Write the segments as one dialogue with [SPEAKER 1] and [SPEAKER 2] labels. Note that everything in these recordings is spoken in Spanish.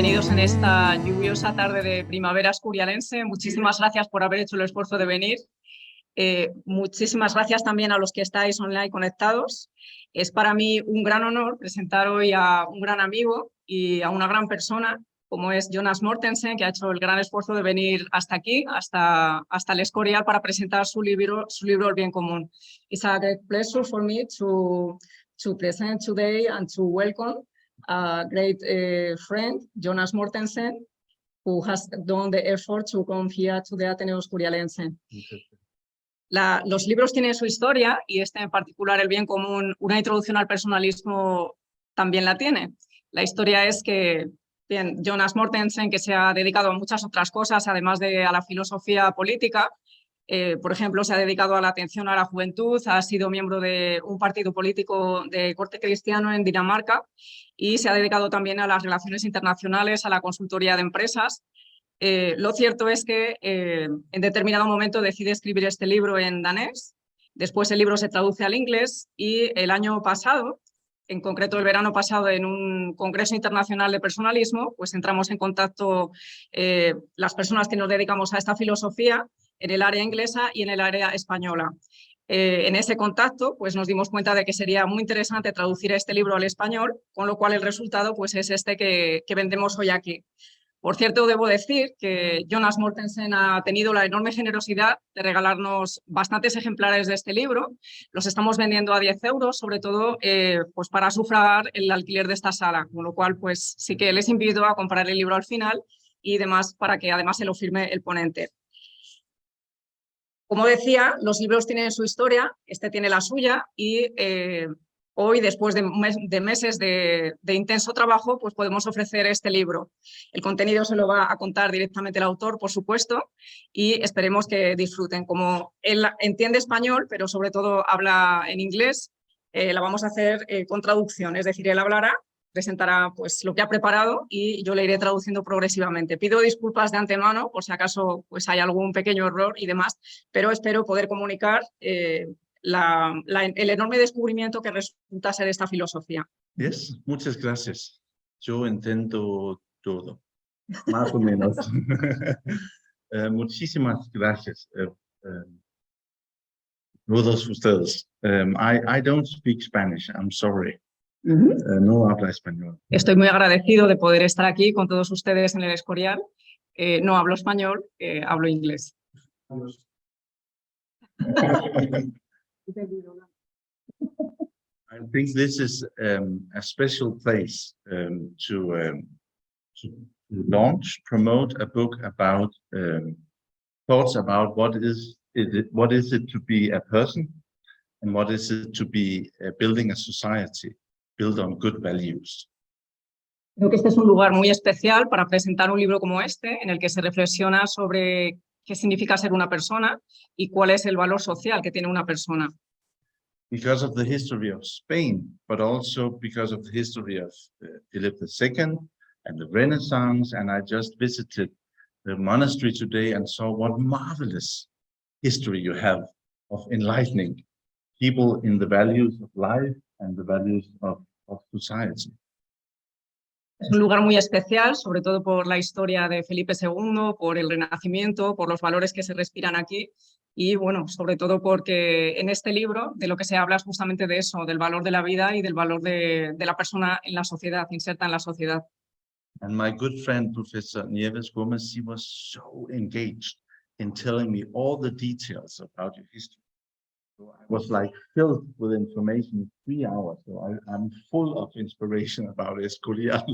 [SPEAKER 1] bienvenidos en esta lluviosa tarde de primavera escurialense. Muchísimas gracias por haber hecho el esfuerzo de venir. Muchísimas gracias también a los que estáis online conectados. Es para mí un gran honor presentar hoy a un gran amigo y a una gran persona, como es Jonas Mortensen, que ha hecho el gran esfuerzo de venir hasta aquí, hasta el Escorial, para presentar su libro El bien común. It's a great pleasure for me to present today and to welcome a great friend, Jonas Mortensen, who has done the effort to come here to the Ateneo Escurialense. Los libros tienen su historia y este en particular, El bien común, una introducción al personalismo, también la tiene. La historia es que, bien, Jonas Mortensen, que se ha dedicado a muchas otras cosas, además de a la filosofía política, por ejemplo, se ha dedicado a la atención a la juventud, ha sido miembro de un partido político de corte cristiano en Dinamarca y se ha dedicado también a las relaciones internacionales, a la consultoría de empresas. Lo cierto es que en determinado momento decide escribir este libro en danés, después el libro se traduce al inglés y el año pasado, en concreto el verano pasado, en un congreso internacional de personalismo, pues entramos en contacto las personas que nos dedicamos a esta filosofía en el área inglesa y en el área española. En ese contacto pues nos dimos cuenta de que sería muy interesante traducir este libro al español, con lo cual el resultado pues es este que vendemos hoy aquí. Por cierto, debo decir que Jonas Mortensen ha tenido la enorme generosidad de regalarnos bastantes ejemplares de este libro. Los estamos vendiendo a 10 euros, sobre todo pues para sufragar el alquiler de esta sala, con lo cual pues sí que les invito a comprar el libro al final y demás para que además se lo firme el ponente. Como decía, los libros tienen su historia, este tiene la suya y hoy, después de meses de intenso trabajo, pues podemos ofrecer este libro. El contenido se lo va a contar directamente el autor, por supuesto, y esperemos que disfruten. Como él entiende español, pero sobre todo habla en inglés, la vamos a hacer con traducción, es decir, él hablará, presentará pues lo que ha preparado y yo le iré traduciendo progresivamente. Pido disculpas de antemano por si acaso pues hay algún pequeño error y demás, pero espero poder comunicar el enorme descubrimiento que resulta ser esta filosofía.
[SPEAKER 2] Yes, muchas gracias. Yo entiendo todo, más o menos. Muchísimas gracias. Todos ustedes. I don't speak Spanish, I'm sorry. No hablo español.
[SPEAKER 1] Estoy muy agradecido de poder estar aquí con todos ustedes en el Escorial. No hablo español, hablo inglés.
[SPEAKER 2] I think this is a special place to launch, promote a book about thoughts about what is it to be a person and what is it to be building a society built on good values.
[SPEAKER 1] Creo que este es un lugar muy especial para presentar un libro como este, en el que se reflexiona sobre qué significa ser una persona y cuál es el valor social que tiene una persona.
[SPEAKER 2] Because of the history of Spain, but also because of the history of Philip II and the Renaissance. And I just visited the monastery today and saw what marvelous history you have of enlightening people in the values of life and the values of society.
[SPEAKER 1] Es un lugar muy especial, sobre todo por la historia de Felipe II, por el Renacimiento, por los valores que se respiran aquí y, bueno, sobre todo porque en este libro de lo que se habla es justamente de eso, del valor de la vida y del valor de la persona en la sociedad, inserta en la sociedad.
[SPEAKER 2] And my good friend, Professor Nieves Gómez, he was so engaged in telling me all the details about your history. So I was like filled with information in 3 hours. So I'm full of inspiration about Escurial.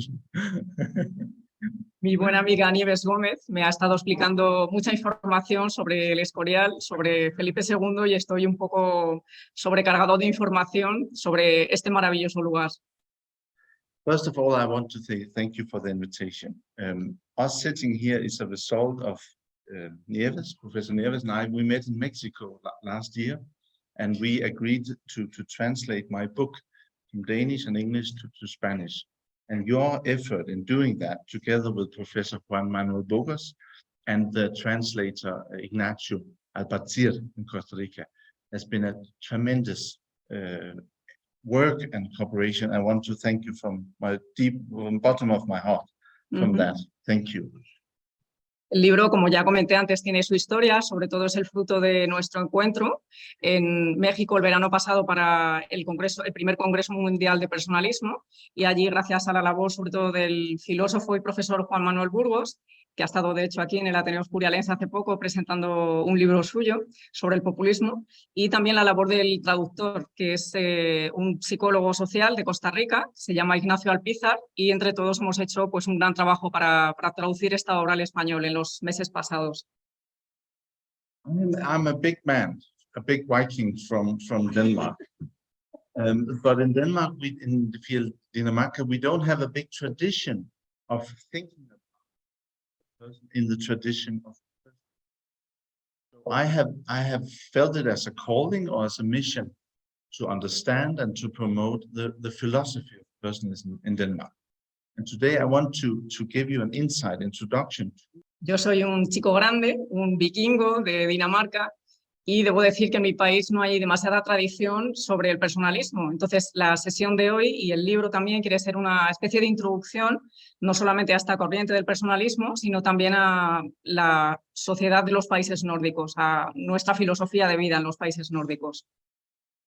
[SPEAKER 1] Mi buena amiga Nieves Gómez me ha estado explicando mucha información sobre el Escorial, sobre Felipe II y estoy un poco sobrecargado de información sobre este maravilloso lugar.
[SPEAKER 2] First of all, I want to say thank you for the invitation. Us sitting here is a result of Nieves, Professor Nieves and I. We met in Mexico last year. And we agreed to translate my book from Danish and English to Spanish. And your effort in doing that, together with Professor Juan Manuel Bogas and the translator Ignacio Alpazir in Costa Rica, has been a tremendous work and cooperation. I want to thank you from bottom of my heart from that. Thank you.
[SPEAKER 1] El libro, como ya comenté antes, tiene su historia, sobre todo es el fruto de nuestro encuentro en México el verano pasado para el primer Congreso Mundial de Personalismo, y allí, gracias a la labor sobre todo del filósofo y profesor Juan Manuel Burgos, que ha estado de hecho aquí en el Ateneo Escurialense hace poco presentando un libro suyo sobre el populismo, y también la labor del traductor, que es un psicólogo social de Costa Rica, se llama Ignacio Alpizar, y entre todos hemos hecho pues, un gran trabajo para traducir esta obra al español en los meses pasados.
[SPEAKER 2] I'm a big man, a big Viking from Denmark. But in Denmark, in the field Dinamarca, we don't have a big tradition of thinking about the person in the tradition of the person. So I have felt it as a calling or as a mission to understand and to promote the philosophy of personalism in Denmark. And today I want to give you an introduction.
[SPEAKER 1] Yo soy un chico grande, un vikingo de Dinamarca, y debo decir que en mi país no hay demasiada tradición sobre el personalismo. Entonces, la sesión de hoy y el libro también quiere ser una especie de introducción, no solamente a esta corriente del personalismo, sino también a la sociedad de los países nórdicos, a nuestra filosofía de vida en los países nórdicos.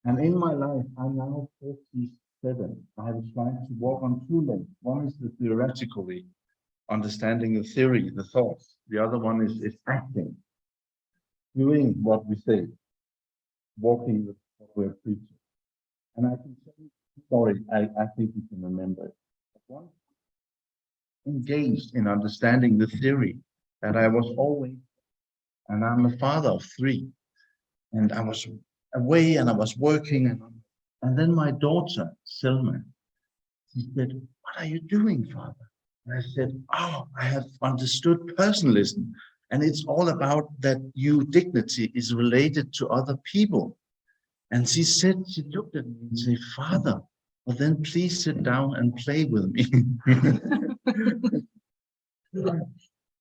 [SPEAKER 2] And in my life, I'm now 47. I have tried to walk on two legs. One is the theoretically understanding the theory, the thoughts. The other one is acting, doing what we say, walking with what we're preaching. And I can tell you a story, I think you can remember it. Once engaged in understanding the theory that I was always, and I'm a father of 3, and I was away and I was working, and then my daughter, Selma, she said, "What are you doing, Father?" And I said, "Oh, I have understood personalism. And it's all about that your dignity is related to other people." And she looked at me and said, "Father, well then please sit down and play with me."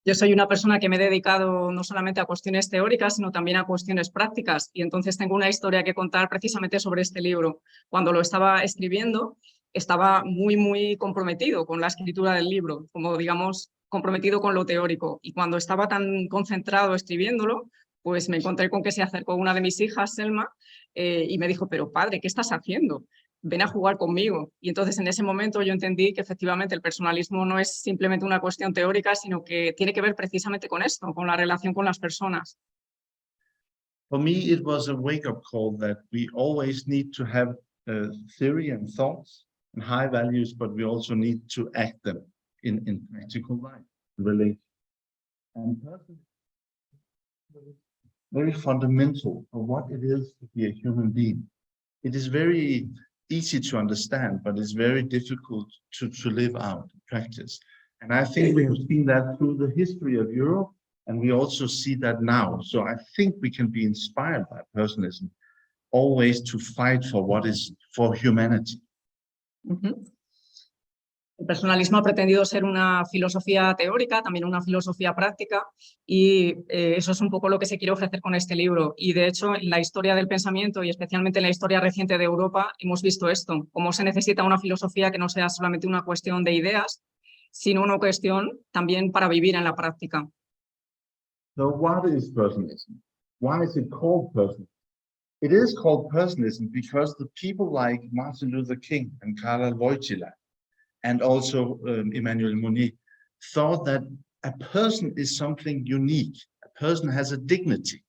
[SPEAKER 1] Yo soy una persona que me he dedicado no solamente a cuestiones teóricas, sino también a cuestiones prácticas, y entonces tengo una historia que contar precisamente sobre este libro. Cuando lo estaba escribiendo, estaba muy comprometido con la escritura del libro, como digamos, comprometido con lo teórico, y cuando estaba tan concentrado escribiéndolo, pues me encontré con que se acercó una de mis hijas, Selma, y me dijo: "Pero padre, ¿qué estás haciendo? Ven a jugar conmigo". Y entonces en ese momento yo entendí que efectivamente el personalismo no es simplemente una cuestión teórica, sino que tiene que ver precisamente con esto, con la relación con las personas.
[SPEAKER 2] For me, it was a wake-up call that we always need to have theory and thoughts and high values, but we also need to act them in practical life, relate. And personally, very fundamental for what it is to be a human being. It is very easy to understand, but it's very difficult to live out, practice. And I think we have seen that through the history of Europe, and we also see that now. So I think we can be inspired by personalism, always to fight for what is for humanity.
[SPEAKER 1] El personalismo ha pretendido ser una filosofía teórica, también una filosofía práctica, y eso es un poco lo que se quiere ofrecer con este libro. Y de hecho, en la historia del pensamiento y especialmente en la historia reciente de Europa, hemos visto esto, cómo se necesita una filosofía que no sea solamente una cuestión de ideas, sino una cuestión también para vivir en la práctica.
[SPEAKER 2] So what is personalism? Why is it called personalism? It is called personalism because the people like Martin Luther King and Karl Wojtyla and also Emmanuel Mounier thought that a person is something unique. A person has a dignity.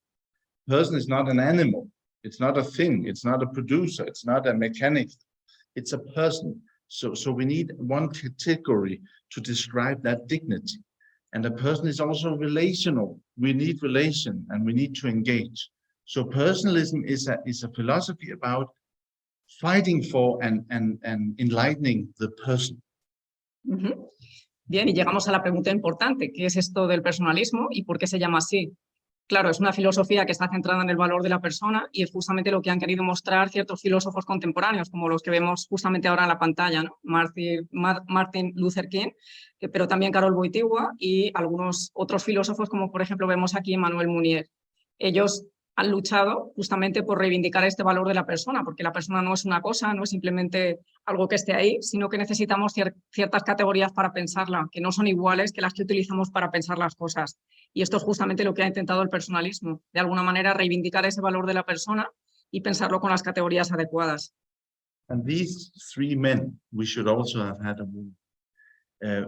[SPEAKER 2] A person is not an animal. It's not a thing. It's not a producer. It's not a mechanic. It's a person. So we need one category to describe that dignity. And a person is also relational. We need relation and we need to engage. So personalism is a philosophy about fighting for and enlightening the person.
[SPEAKER 1] Bien, y llegamos a la pregunta importante: ¿qué es esto del personalismo y por qué se llama así? Claro, es una filosofía que está centrada en el valor de la persona y es justamente lo que han querido mostrar ciertos filósofos contemporáneos, como los que vemos justamente ahora en la pantalla, ¿no? Martin Luther King, pero también Karol Wojtyła y algunos otros filósofos, como por ejemplo vemos aquí Emmanuel Mounier. Ellos han luchado justamente por reivindicar este valor de la persona, porque la persona no es una cosa, no es simplemente algo que esté ahí, sino que necesitamos ciertas categorías para pensarla, que no son iguales que las que utilizamos para pensar las cosas. Y esto es justamente lo que ha intentado el personalismo, de alguna manera reivindicar ese valor de la persona y pensarlo con las categorías adecuadas.
[SPEAKER 2] And these three men, we should also have had a woman.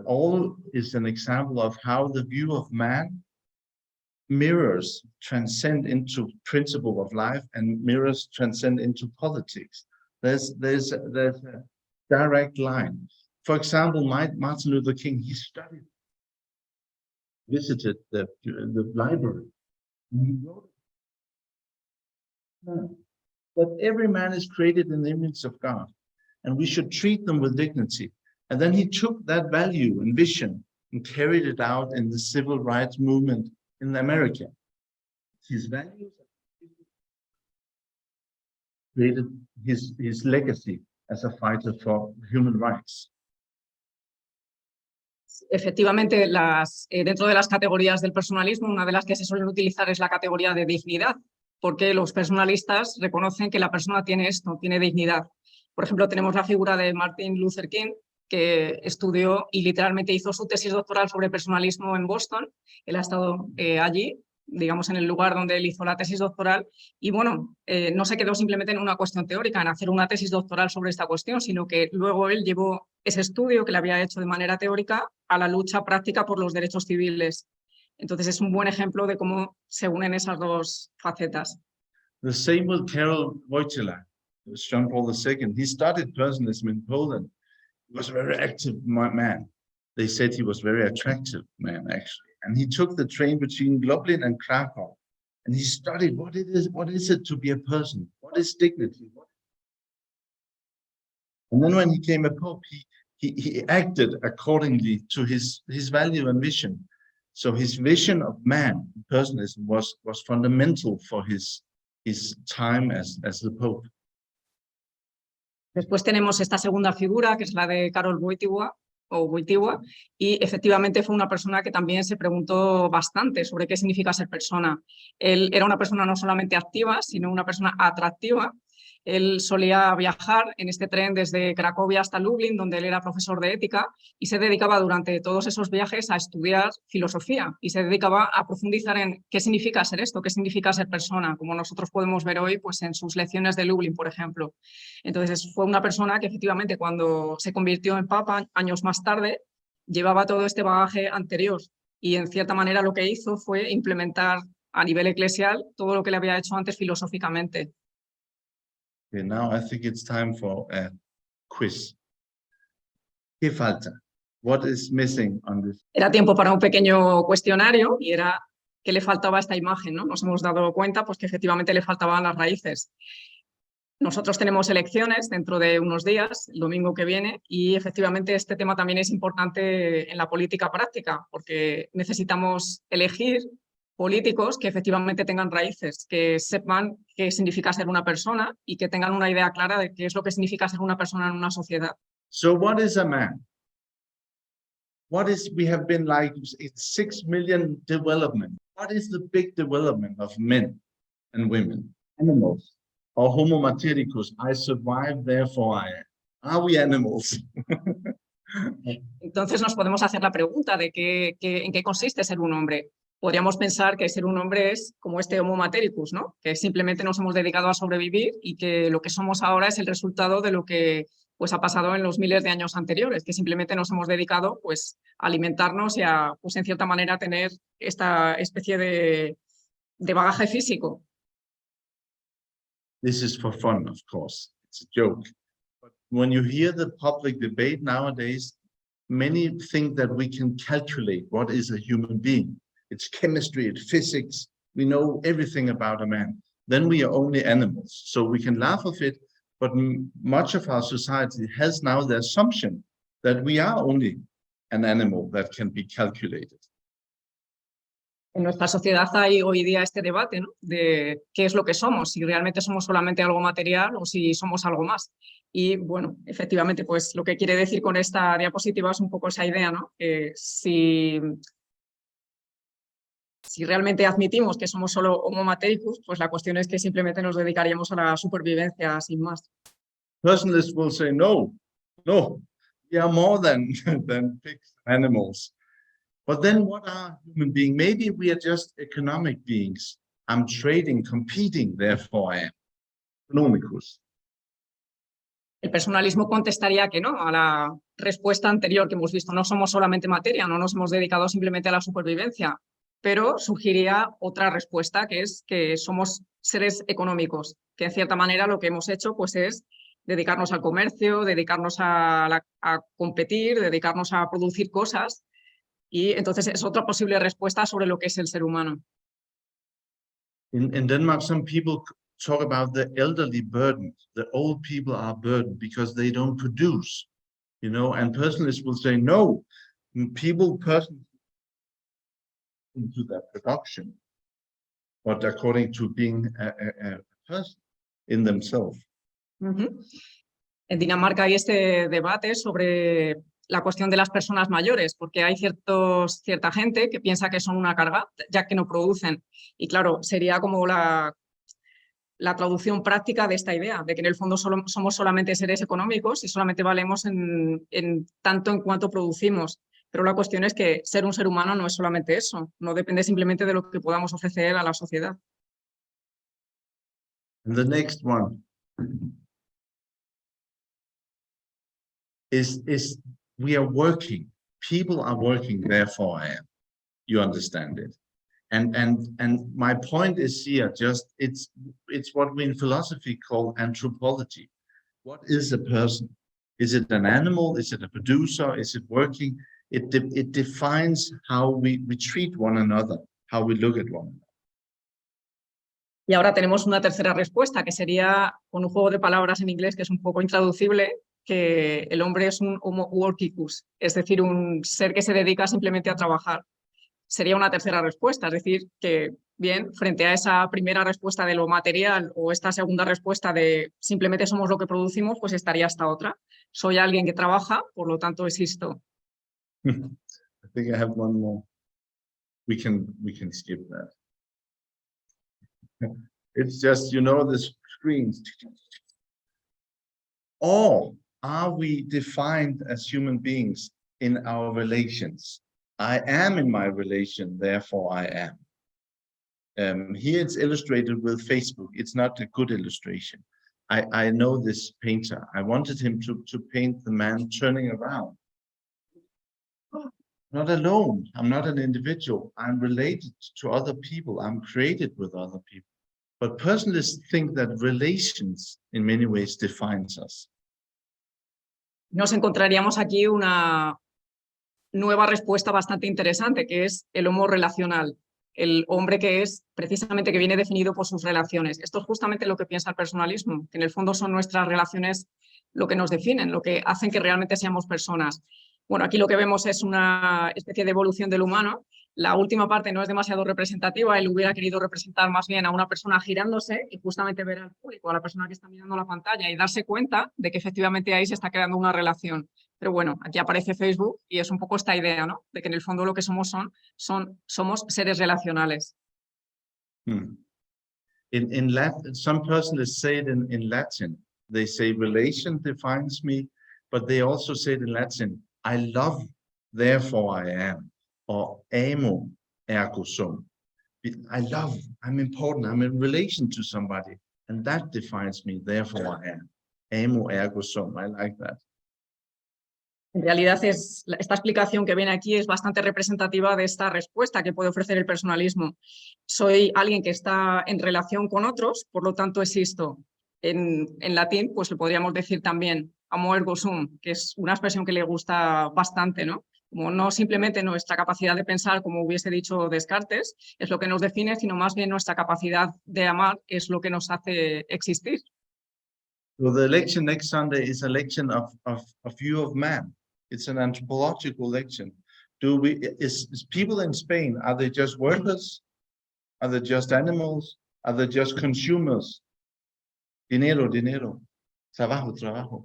[SPEAKER 2] All is an example of how the view of man mirrors transcend into principle of life and mirrors transcend into politics. There's a direct line. For example, Martin Luther King, he studied, visited the library, and he wrote that every man is created in the image of God, and we should treat them with dignity. And then he took that value and vision and carried it out in the civil rights movement in America. His values created his legacy as a fighter for human rights.
[SPEAKER 1] Efectivamente, dentro de las categorías del personalismo, una de las que se suelen utilizar es la categoría de dignidad, porque los personalistas reconocen que la persona tiene esto, tiene dignidad. Por ejemplo, tenemos la figura de Martin Luther King, que estudió y literalmente hizo su tesis doctoral sobre personalismo en Boston. Él ha estado allí, digamos, en el lugar donde él hizo la tesis doctoral, y bueno, no se quedó simplemente en una cuestión teórica, en hacer una tesis doctoral sobre esta cuestión, sino que luego él llevó ese estudio que le había hecho de manera teórica a la lucha práctica por los derechos civiles. Entonces es un buen ejemplo de cómo se unen esas dos facetas.
[SPEAKER 2] The same with Karol Wojtyla, John Paul II. He studied personalism in Poland. He was a very active man. They said he was a very attractive man, actually. And he took the train between Lublin and Krakow, and he studied what is it to be a person? What is dignity? And then when he became a pope, he acted accordingly to his value and vision. So his vision of man, personalism, was fundamental for his time as the pope.
[SPEAKER 1] Después tenemos esta segunda figura, que es la de Karol Wojtyła, y efectivamente fue una persona que también se preguntó bastante sobre qué significa ser persona. Él era una persona no solamente activa, sino una persona atractiva. Él solía viajar en este tren desde Cracovia hasta Lublin, donde él era profesor de ética, y se dedicaba durante todos esos viajes a estudiar filosofía, y se dedicaba a profundizar en qué significa ser esto, qué significa ser persona, como nosotros podemos ver hoy pues, en sus lecciones de Lublin, por ejemplo. Entonces fue una persona que efectivamente cuando se convirtió en papa, años más tarde, llevaba todo este bagaje anterior, y en cierta manera lo que hizo fue implementar a nivel eclesial todo lo que le había hecho antes filosóficamente.
[SPEAKER 2] Okay, now I think it's time for a quiz. ¿Qué falta? What is missing on this?
[SPEAKER 1] Era tiempo para un pequeño cuestionario y era qué le faltaba a esta imagen, ¿no? Nos hemos dado cuenta pues, que efectivamente le faltaban las raíces. Nosotros tenemos elecciones dentro de unos días, el domingo que viene, y efectivamente este tema también es importante en la política práctica, porque necesitamos elegir políticos que efectivamente tengan raíces, que sepan qué significa ser una persona y que tengan una idea clara de qué es lo que significa ser una persona en una sociedad.
[SPEAKER 2] So what is a man? We have been like 6 million development. What is the big development of men and women? Animals. Or homo matericus, I survived, therefore I am. Are we animals?
[SPEAKER 1] Entonces nos podemos hacer la pregunta de en qué consiste ser un hombre. Podríamos pensar que ser un hombre es como este homo matericus, ¿no? Que simplemente nos hemos dedicado a sobrevivir y que lo que somos ahora es el resultado de lo que pues, ha pasado en los miles de años anteriores, que simplemente nos hemos dedicado pues, a alimentarnos y a, pues, en cierta manera, tener esta especie de bagaje físico.
[SPEAKER 2] This is for fun, of course. It's a joke. But when you hear the public debate nowadays, many think that we can calculate what is a human being. It's chemistry, it's physics. We know everything about a man. Then we are only animals. So we can laugh of it, but much of our society has now the assumption that we are only an animal that can be calculated.
[SPEAKER 1] En nuestra sociedad hay hoy día este debate, ¿no? De qué es lo que somos, si realmente somos solamente algo material o si somos algo más. Y bueno, efectivamente, pues lo que quiere decir con esta diapositiva es un poco esa idea, ¿no? Si Si realmente admitimos que somos solo Homo matericus, pues la cuestión es que simplemente nos dedicaríamos a la supervivencia sin más.
[SPEAKER 2] Personalists will say, no, we are more than, than pigs and animals. But then what are human beings? Maybe we are just economic beings. I'm trading, competing, therefore I am. Economicus.
[SPEAKER 1] El personalismo contestaría que no, a la respuesta anterior que hemos visto. No somos solamente materia, no nos hemos dedicado simplemente a la supervivencia, pero surgiría otra respuesta, que es que somos seres económicos, que en cierta manera lo que hemos hecho pues, es dedicarnos al comercio, dedicarnos a competir, dedicarnos a producir cosas, y entonces es otra posible respuesta sobre lo que es el ser humano.
[SPEAKER 2] In Denmark, some people talk about the elderly burden. The old people are burdened because they don't produce, and personalists will say, no, people into that production, but according to being a person in themselves.
[SPEAKER 1] En Dinamarca hay este debate sobre la cuestión de las personas mayores, porque hay cierta gente que piensa que son una carga, ya que no producen. Y claro, sería como la traducción práctica de esta idea, de que en el fondo somos solamente seres económicos y solamente valemos en tanto en cuanto producimos. Pero la cuestión es que ser un ser humano no es solamente eso, no depende simplemente de lo que podamos ofrecer a la sociedad.
[SPEAKER 2] And the next one is we are working. People are working, therefore I am. You understand it. And my point is here, just it's what we in philosophy call anthropology. What is a person? Is it an animal? Is it a producer? Is it working? It defines how we treat one another, how we look at one another.
[SPEAKER 1] Y ahora tenemos una tercera respuesta, que sería con un juego de palabras en inglés que es un poco intraducible, que el hombre es un homo workicus, es decir, un ser que se dedica simplemente a trabajar. Sería una tercera respuesta, es decir, que bien, frente a esa primera respuesta de lo material o esta segunda respuesta de simplemente somos lo que producimos, pues estaría esta otra. Soy alguien que trabaja, por lo tanto existo.
[SPEAKER 2] I think I have one more. We can skip that. It's just, the screens. Or are we defined as human beings in our relations? I am in my relation, therefore I am. Here it's illustrated with Facebook. It's not a good illustration. I know this painter. I wanted him to paint the man turning around. Not alone. I'm not an individual. I'm related to other people. I'm created with other people. But personalists think that relations in many ways defines us.
[SPEAKER 1] Nos encontraríamos aquí una nueva respuesta bastante interesante, que es el homo relacional, el hombre que es precisamente que viene definido por sus relaciones. Esto es justamente lo que piensa el personalismo, que en el fondo son nuestras relaciones lo que nos definen, lo que hacen que realmente seamos personas. Bueno, aquí lo que vemos es una especie de evolución del humano. La última parte no es demasiado representativa, él hubiera querido representar más bien a una persona girándose y justamente ver al público, a la persona que está mirando la pantalla y darse cuenta de que efectivamente ahí se está creando una relación. Pero bueno, aquí aparece Facebook y es un poco esta idea, ¿no? De que en el fondo lo que somos somos seres relacionales.
[SPEAKER 2] In Latin, some personalists say it in Latin. They say relation defines me, but they also say it in Latin, I love, therefore I am, or amo, ergo sum. I love, I'm important, I'm in relation to somebody, and that defines me, therefore I am. Amo, ergo sum, I like that.
[SPEAKER 1] En realidad esta explicación que viene aquí es bastante representativa de esta respuesta que puede ofrecer el personalismo. Soy alguien que está en relación con otros, por lo tanto existo. En latín, pues lo podríamos decir también amo ergo sum, que es una expresión que le gusta bastante, ¿no? Como no simplemente nuestra capacidad de pensar, como hubiese dicho Descartes, es lo que nos define, sino más bien nuestra capacidad de amar es lo que nos hace existir.
[SPEAKER 2] So the election next Sunday is an election of view of man. It's an anthropological election. Is people in Spain, are they just workers? Are they just animals? Are they just consumers? Dinero, dinero. Trabajo, trabajo.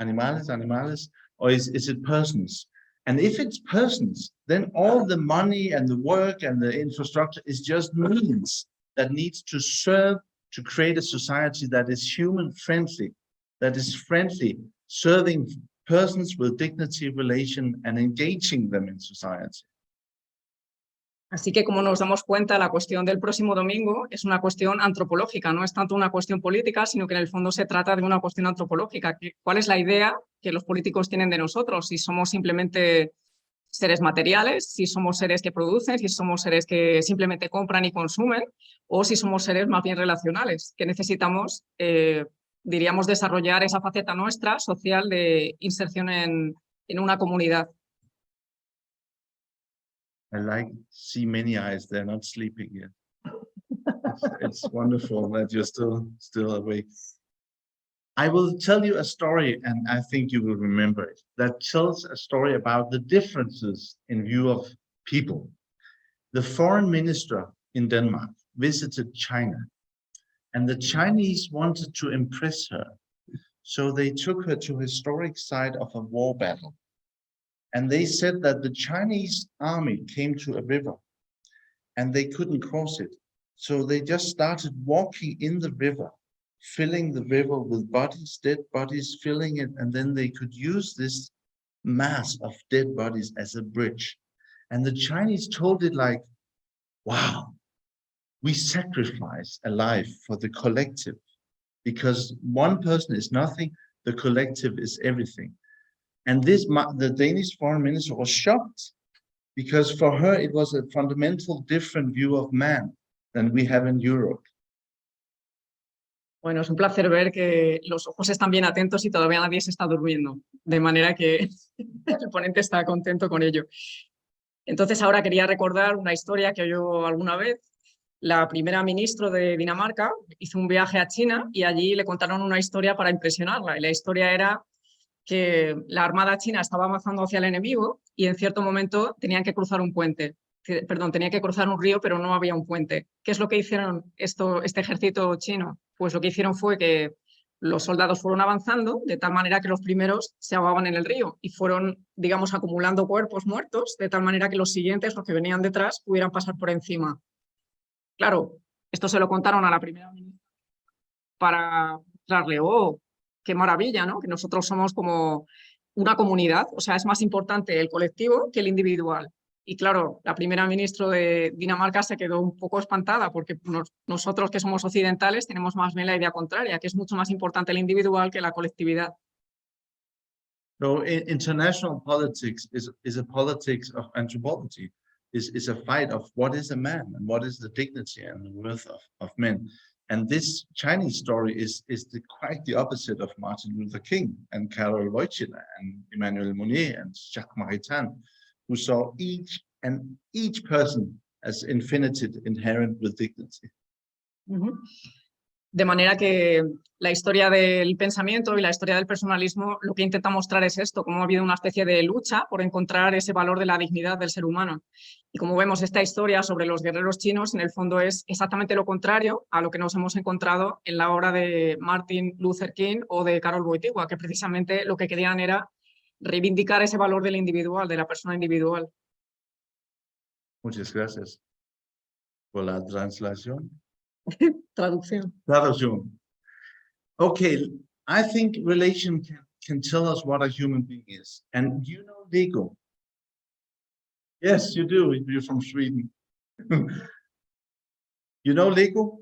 [SPEAKER 2] Animales, animales. Or is it persons? And if it's persons, then all the money and the work and the infrastructure is just means that needs to serve to create a society that is human friendly, that is friendly, serving persons with dignity, relation, and engaging them in society.
[SPEAKER 1] Así que, como nos damos cuenta, la cuestión del próximo domingo es una cuestión antropológica, no es tanto una cuestión política, sino que en el fondo se trata de una cuestión antropológica. ¿Cuál es la idea que los políticos tienen de nosotros? Si somos simplemente seres materiales, si somos seres que producen, si somos seres que simplemente compran y consumen, o si somos seres más bien relacionales, que necesitamos, diríamos, desarrollar esa faceta nuestra social de inserción en una comunidad.
[SPEAKER 2] I see many eyes, they're not sleeping yet. It's wonderful that you're still awake. I will tell you a story, and I think you will remember it, that tells a story about the differences in view of people. The foreign minister in Denmark visited China, and the Chinese wanted to impress her. So they took her to a historic site of a war battle. And they said that the Chinese army came to a river and they couldn't cross it. So they just started walking in the river, filling the river with bodies, dead bodies, filling it. And then they could use this mass of dead bodies as a bridge. And the Chinese told it like, wow, we sacrifice a life for the collective because one person is nothing, the collective is everything. And the Danish foreign minister was shocked because for her, it was a fundamental different view of man than we have in Europe.
[SPEAKER 1] Bueno, es un placer ver que los ojos están bien atentos y todavía nadie se está durmiendo, de manera que el ponente está contento con ello. Entonces ahora quería recordar una historia que oyó alguna vez. La primera ministra de Dinamarca hizo un viaje a China y allí le contaron una historia para impresionarla. Y la historia era que la armada china estaba avanzando hacia el enemigo y en cierto momento tenían que cruzar un puente. Perdón, tenían que cruzar un río, pero no había un puente. ¿Qué es lo que hicieron este ejército chino? Pues lo que hicieron fue que los soldados fueron avanzando de tal manera que los primeros se ahogaban en el río y fueron, digamos, acumulando cuerpos muertos de tal manera que los siguientes, los que venían detrás, pudieran pasar por encima. Claro, esto se lo contaron a la primera ministra para mostrarle, oh, qué maravilla, ¿no? Que nosotros somos como una comunidad, o sea, es más importante el colectivo que el individual. Y claro, la primera ministra de Dinamarca se quedó un poco espantada porque nosotros que somos occidentales tenemos más bien la idea contraria, que es mucho más importante el individual que la colectividad.
[SPEAKER 2] So international politics is a politics of anthropology, is a fight of what is a man and what is the dignity and the worth of men. And this Chinese story is quite the opposite of Martin Luther King and Karol Wojtyla and Emmanuel Mounier and Jacques Maritain, who saw each person as infinite, inherent with dignity.
[SPEAKER 1] De manera que la historia del pensamiento y la historia del personalismo lo que intenta mostrar es esto, cómo ha habido una especie de lucha por encontrar ese valor de la dignidad del ser humano. Y como vemos, esta historia sobre los guerreros chinos en el fondo es exactamente lo contrario a lo que nos hemos encontrado en la obra de Martin Luther King o de Karol Wojtyla, que precisamente lo que querían era reivindicar ese valor del individual, de la persona individual.
[SPEAKER 2] Muchas gracias por la translación.
[SPEAKER 1] Traducción.
[SPEAKER 2] Okay, I think relation can tell us what a human being is. And you know Lego? Yes, you do. You're from Sweden. You know Lego?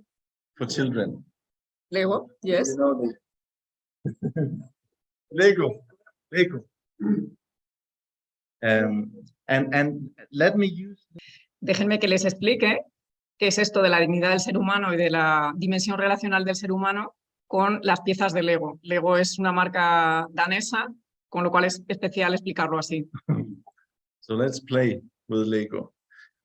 [SPEAKER 2] For children.
[SPEAKER 1] Lego, yes.
[SPEAKER 2] You know Lego. And let me use.
[SPEAKER 1] Déjenme que les explique qué es esto de la dignidad del ser humano y de la dimensión relacional del ser humano con las piezas de Lego. Lego es una marca danesa, con lo cual es especial explicarlo así.
[SPEAKER 2] So let's play with Lego.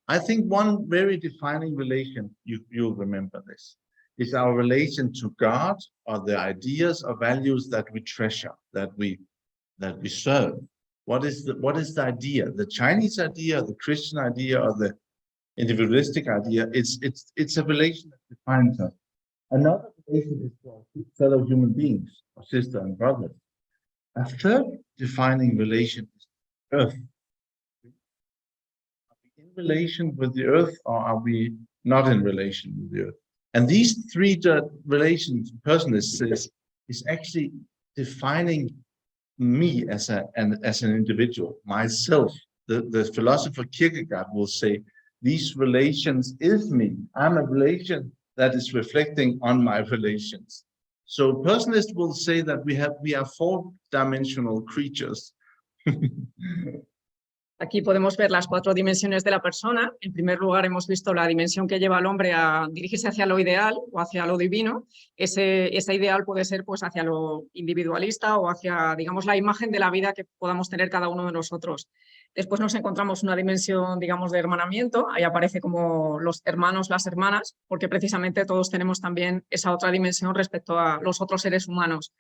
[SPEAKER 2] I think one very defining relation, you'll remember this, is our relation to God or the ideas or values that we treasure, that we serve. What is the idea? The Chinese idea, the Christian idea, or the individualistic idea? It's a relation that defines us. Another relation is for fellow human beings, or sister and brothers. A third defining relation is earth, relation with the earth, or are we not in relation with the earth? And these three relations, personalists says, is actually defining me as an individual, myself. The philosopher Kierkegaard will say, these relations is me. I'm a relation that is reflecting on my relations. So personalists will say that we are four-dimensional creatures.
[SPEAKER 1] Aquí podemos ver las 4 dimensiones de la persona. En primer lugar, hemos visto la dimensión que lleva al hombre a dirigirse hacia lo ideal o hacia lo divino. Ese ideal puede ser pues, hacia lo individualista o hacia, digamos, la imagen de la vida que podamos tener cada uno de nosotros. Después nos encontramos una dimensión, digamos, de hermanamiento. Ahí aparece como los hermanos, las hermanas, porque precisamente todos tenemos también esa otra dimensión respecto a los otros seres humanos.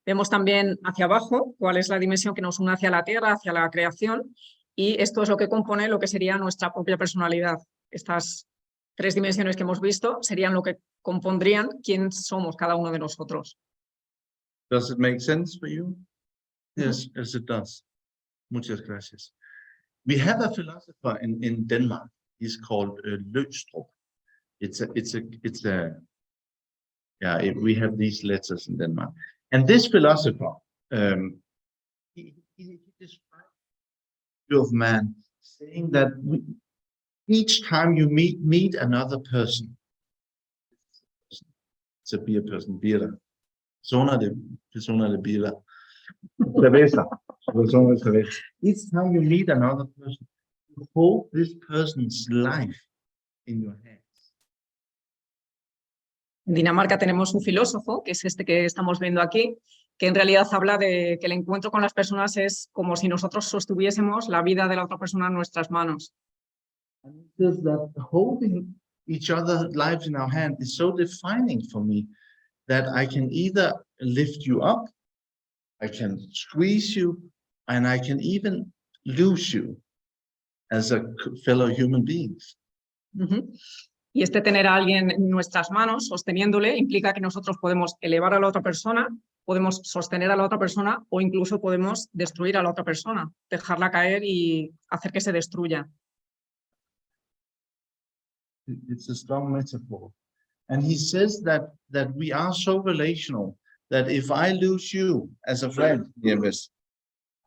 [SPEAKER 1] Vemos también hacia abajo cuál es la dimensión que nos une hacia la tierra, hacia la creación. Y esto es lo que compone lo que sería nuestra propia personalidad. Estas 3 dimensiones que hemos visto serían lo que compondrían quién somos cada uno de nosotros.
[SPEAKER 2] Does it make sense for you? Yes, yes it does. Muchas gracias. We have a philosopher in Denmark. He's called Løgstrup. We have these letters in Denmark. And this philosopher, he describes of man, saying that each time you meet another person, it's a beer person, beer, persona de beer, cerveza, persona de cerveza. Each time you meet another person, you hold this person's life in your hands.
[SPEAKER 1] En Dinamarca tenemos un filósofo, que es este que estamos viendo aquí, que en realidad habla de que el encuentro con las personas es como si nosotros sostuviésemos la vida de la otra persona en nuestras manos.
[SPEAKER 2] And it says that holding each other's lives in our hand is so defining for me that I can either lift you up, I can squeeze you, and I can even lose you as a fellow human beings.
[SPEAKER 1] Y tener a alguien en nuestras manos, sosteniéndole, implica que nosotros podemos elevar a la otra persona, podemos sostener a la otra persona o incluso podemos destruir a la otra persona, dejarla caer y hacer que se destruya.
[SPEAKER 2] It's a strong metaphor. And he says that we are so relational that if I lose you as a friend, Nieves,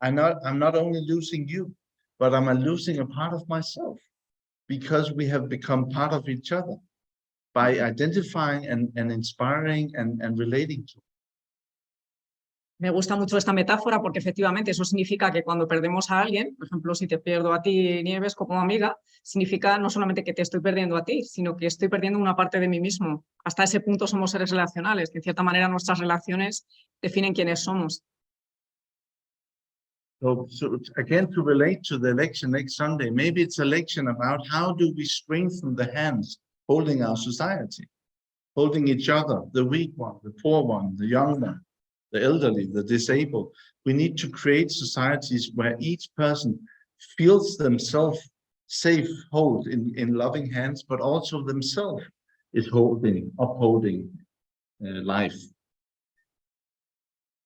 [SPEAKER 2] I'm not only losing you, but I'm losing a part of myself. Because we have become part of each other by identifying and inspiring and relating to.
[SPEAKER 1] Me gusta mucho esta metáfora porque efectivamente eso significa que cuando perdemos a alguien, por ejemplo, si te pierdo a ti, Nieves, como amiga, significa no solamente que te estoy perdiendo a ti, sino que estoy perdiendo una parte de mí mismo. Hasta ese punto somos seres relacionales, que en cierta manera nuestras relaciones definen quiénes somos.
[SPEAKER 2] So again, to relate to the election next Sunday, maybe it's a election about how do we strengthen the hands holding our society, holding each other, the weak one, the poor one, the young one, the elderly, the disabled. We need to create societies where each person feels themselves safe, hold in loving hands, but also themselves is upholding life.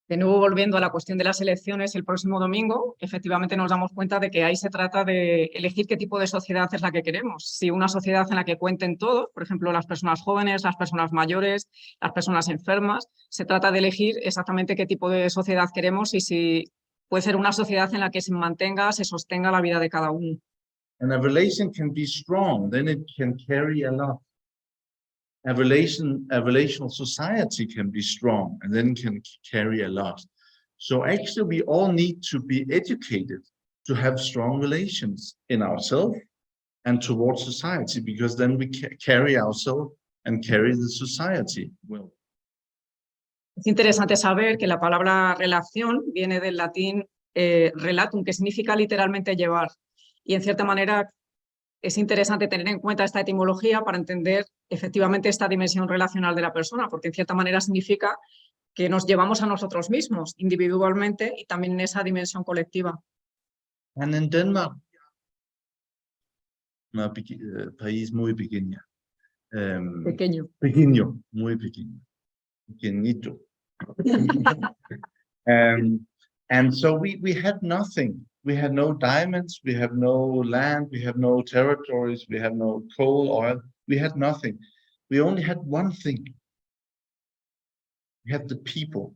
[SPEAKER 1] De nuevo, volviendo a la cuestión de las elecciones, el próximo domingo, efectivamente nos damos cuenta de que ahí se trata de elegir qué tipo de sociedad es la que queremos. Si una sociedad en la que cuenten todos, por ejemplo, las personas jóvenes, las personas mayores, las personas enfermas, se trata de elegir exactamente qué tipo de sociedad queremos y si puede ser una sociedad en la que se mantenga, se sostenga la vida de cada uno.
[SPEAKER 2] And a relation can be strong, then it can carry a lot. A relational society can be strong and then can carry a lot. So actually we all need to be educated to have strong relations in ourselves and towards society, because then we carry ourselves and carry the society well.
[SPEAKER 1] Es interesante saber que la palabra relación viene del latín relatum, que significa literalmente llevar. Y en cierta manera es interesante tener en cuenta esta etimología para entender efectivamente esta dimensión relacional de la persona, porque en cierta manera significa que nos llevamos a nosotros mismos individualmente y también en esa dimensión colectiva.
[SPEAKER 2] And in Denmark, país muy pequeño. Pequeño, muy pequeño. Pequeñito. And so we had nothing we had no diamonds, we have no land, we have no territories, we have no coal, oil, we had nothing. We only had one thing. We had the people.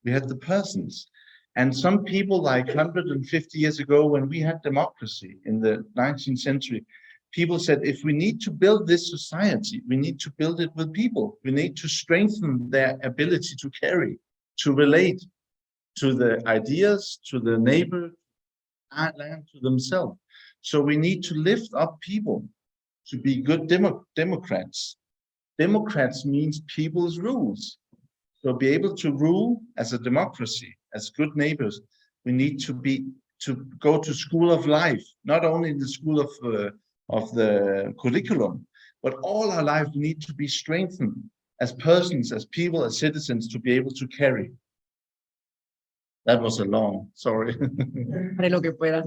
[SPEAKER 2] We had the persons. And some people, like 150 years ago, when we had democracy in the 19th century, people said, if we need to build this society, we need to build it with people. We need to strengthen their ability to carry, to relate to the ideas, to the neighbor, land, to themselves. So we need to lift up people to be good democrats. Democrats means people's rules. So be able to rule as a democracy, as good neighbors, we need to go to school of life, not only in the school of the curriculum, but all our life we need to be strengthened as persons, as people, as citizens, to be able to carry. That was a long, sorry.
[SPEAKER 1] Haré lo que pueda.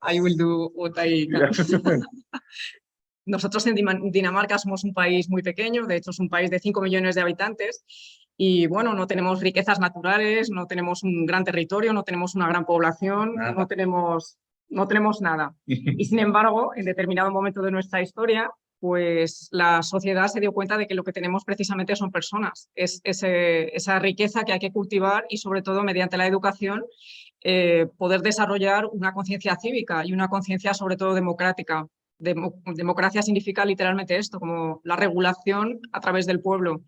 [SPEAKER 1] I will do what I can. Nosotros en Dinamarca somos un país muy pequeño, de hecho es un país de 5 millones de habitantes y bueno, no tenemos riquezas naturales, no tenemos un gran territorio, no tenemos una gran población, no tenemos nada. Y sin embargo, en determinado momento de nuestra historia, pues la sociedad se dio cuenta de que lo que tenemos precisamente son personas, es esa riqueza que hay que cultivar y sobre todo mediante la educación poder desarrollar una conciencia cívica y una conciencia sobre todo democrática. Democracia significa literalmente esto, como la regulación a través del pueblo.